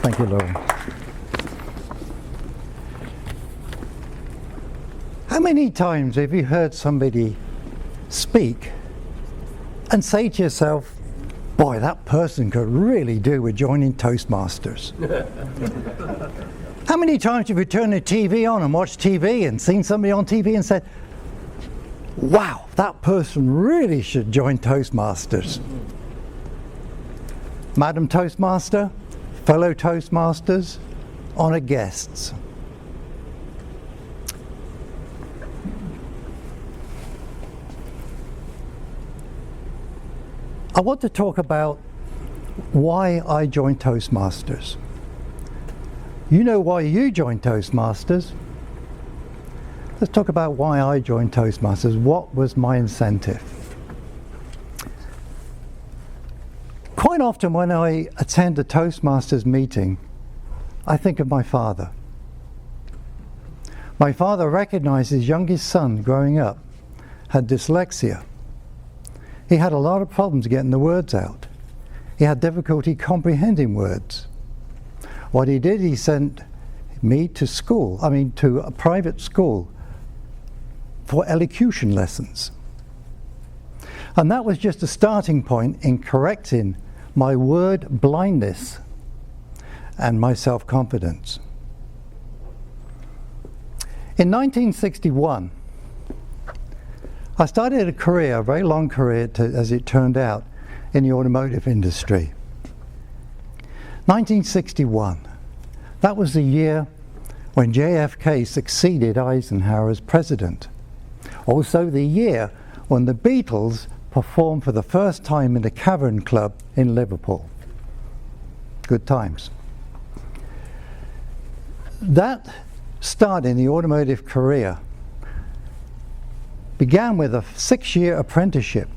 Thank you, Lauren. How many times have you heard somebody speak and say to yourself, boy, that person could really do with joining Toastmasters? How many times have you turned the TV on and watched TV and seen somebody on TV and said, wow, that person really should join Toastmasters? Madam Toastmaster, fellow Toastmasters, honoured guests. I want to talk about why I joined Toastmasters. You know why you joined Toastmasters. Let's talk about why I joined Toastmasters. What was my incentive? Quite often when I attend a Toastmasters meeting, I think of my father. My father recognized his youngest son growing up had dyslexia. He had a lot of problems getting the words out. He had difficulty comprehending words. What he did, he sent me to school, to a private school for elocution lessons. And that was just a starting point in correcting my word blindness and my self-confidence. In 1961, I started a career, a very long career as it turned out, in the automotive industry. 1961, that was the year when JFK succeeded Eisenhower as president. Also the year when the Beatles performed for the first time in the Cavern Club in Liverpool. Good times. That start in the automotive career began with a 6-year apprenticeship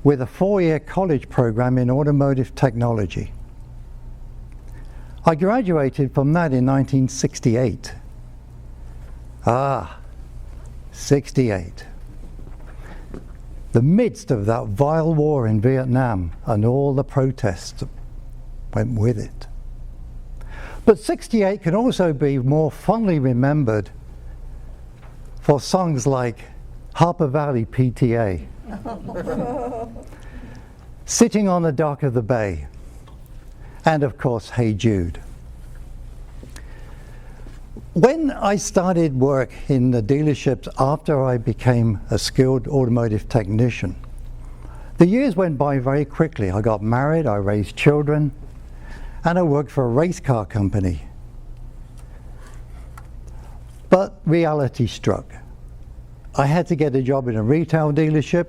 with a 4-year college program in automotive technology. I graduated from that in 1968. 68. The midst of that vile war in Vietnam and all the protests that went with it. But 68 can also be more fondly remembered for songs like Harper Valley PTA, Sitting on the Dock of the Bay, and of course, Hey Jude. When I started work in the dealerships after I became a skilled automotive technician, the years went by very quickly. I got married, I raised children, and I worked for a race car company. But reality struck. I had to get a job in a retail dealership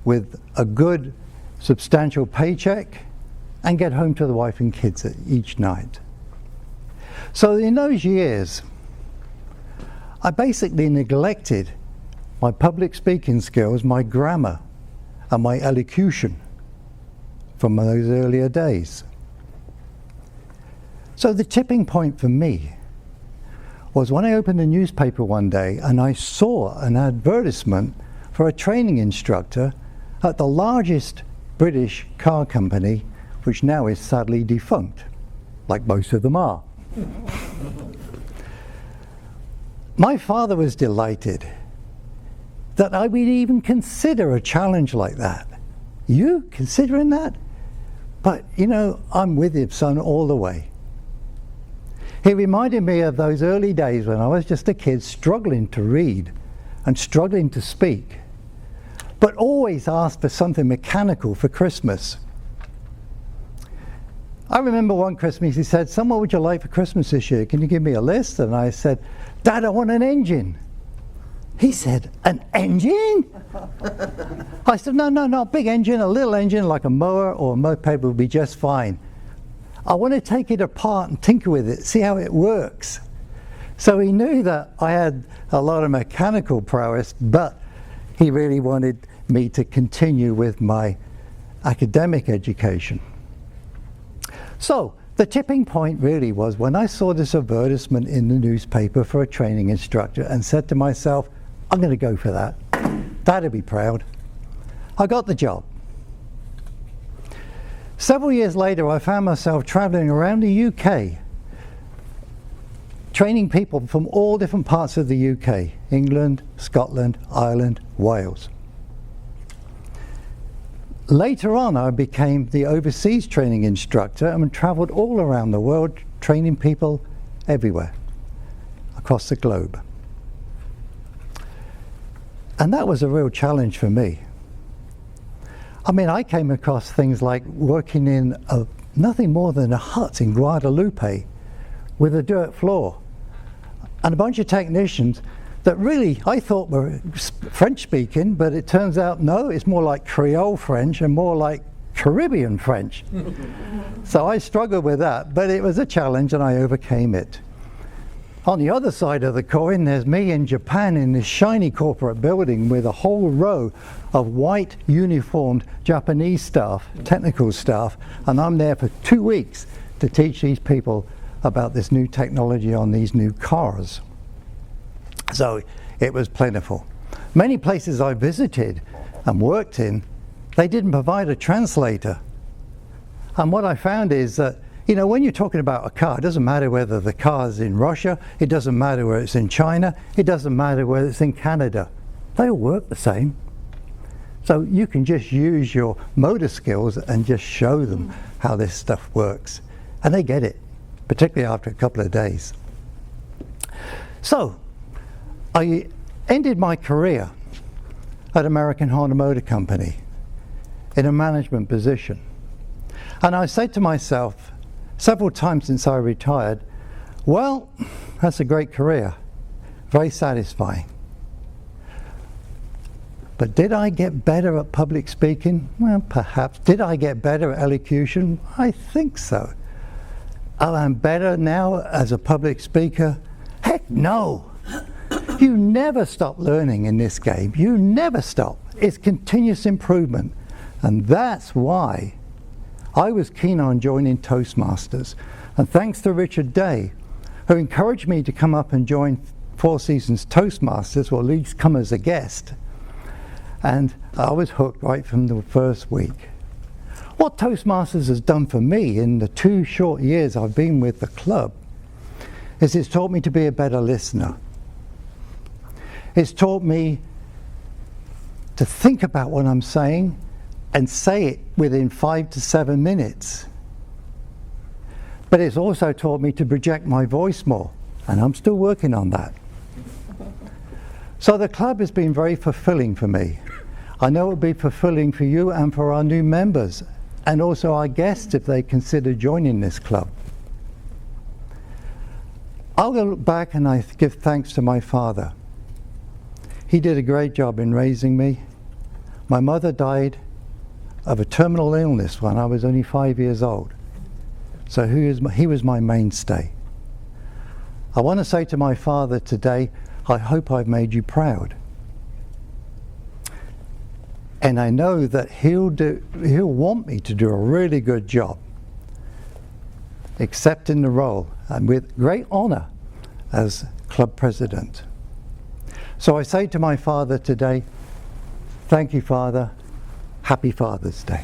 with a good, substantial paycheck and get home to the wife and kids each night. So in those years, I basically neglected my public speaking skills, my grammar, and my elocution from those earlier days. So the tipping point for me was when I opened a newspaper one day and I saw an advertisement for a training instructor at the largest British car company, which now is sadly defunct, like most of them are. My father was delighted that I would even consider a challenge like that. You considering that? But you know, I'm with you, son, all the way. He reminded me of those early days when I was just a kid struggling to read and struggling to speak, but always asked for something mechanical for Christmas. I remember one Christmas he said, "Son, what would you like for Christmas this year? Can you give me a list?" And I said, "Dad, I want an engine." He said, "An engine?" I said, no, a big engine, a little engine like a mower or a moped would be just fine. I want to take it apart and tinker with it, see how it works. So he knew that I had a lot of mechanical prowess, but he really wanted me to continue with my academic education. So the tipping point really was when I saw this advertisement in the newspaper for a training instructor and said to myself, I'm going to go for that. Dad'd be proud. I got the job. Several years later, I found myself traveling around the UK, training people from all different parts of the UK, England, Scotland, Ireland, Wales. Later on, I became the overseas training instructor and traveled all around the world, training people everywhere, across the globe. And that was a real challenge for me. I mean, I came across things like working in nothing more than a hut in Guadeloupe with a dirt floor and a bunch of technicians that really I thought were French speaking, but it turns out no, it's more like Creole French and more like Caribbean French. So I struggled with that, but it was a challenge and I overcame it. On the other side of the coin, there's me in Japan in this shiny corporate building with a whole row of white uniformed Japanese staff, technical staff, and I'm there for 2 weeks to teach these people about this new technology on these new cars. So it was plentiful. Many places I visited and worked in, they didn't provide a translator. And what I found is that, you know, when you're talking about a car, it doesn't matter whether the car is in Russia, it doesn't matter whether it's in China, it doesn't matter whether it's in Canada. They all work the same. So you can just use your motor skills and just show them how this stuff works. And they get it, particularly after a couple of days. So I ended my career at American Honda Motor Company in a management position. And I said to myself several times since I retired, well, that's a great career, very satisfying. But did I get better at public speaking? Well, perhaps. Did I get better at elocution? I think so. Oh, I'm better now as a public speaker? Heck no! You never stop learning in this game. You never stop. It's continuous improvement. And that's why I was keen on joining Toastmasters. And thanks to Richard Day, who encouraged me to come up and join Four Seasons Toastmasters, or at least come as a guest. And I was hooked right from the first week. What Toastmasters has done for me in the 2 short years I've been with the club is it's taught me to be a better listener. It's taught me to think about what I'm saying and say it within 5 to 7 minutes. But it's also taught me to project my voice more, and I'm still working on that. So the club has been very fulfilling for me. I know it will be fulfilling for you and for our new members, and also our guests if they consider joining this club. I'll look back and I give thanks to my father. He did a great job in raising me. My mother died of a terminal illness when I was only 5 years old. So he was my mainstay. I want to say to my father today, I hope I've made you proud. And I know that he'll want me to do a really good job, accepting the role and with great honor as club president. So I say to my father today, thank you, Father. Happy Father's Day.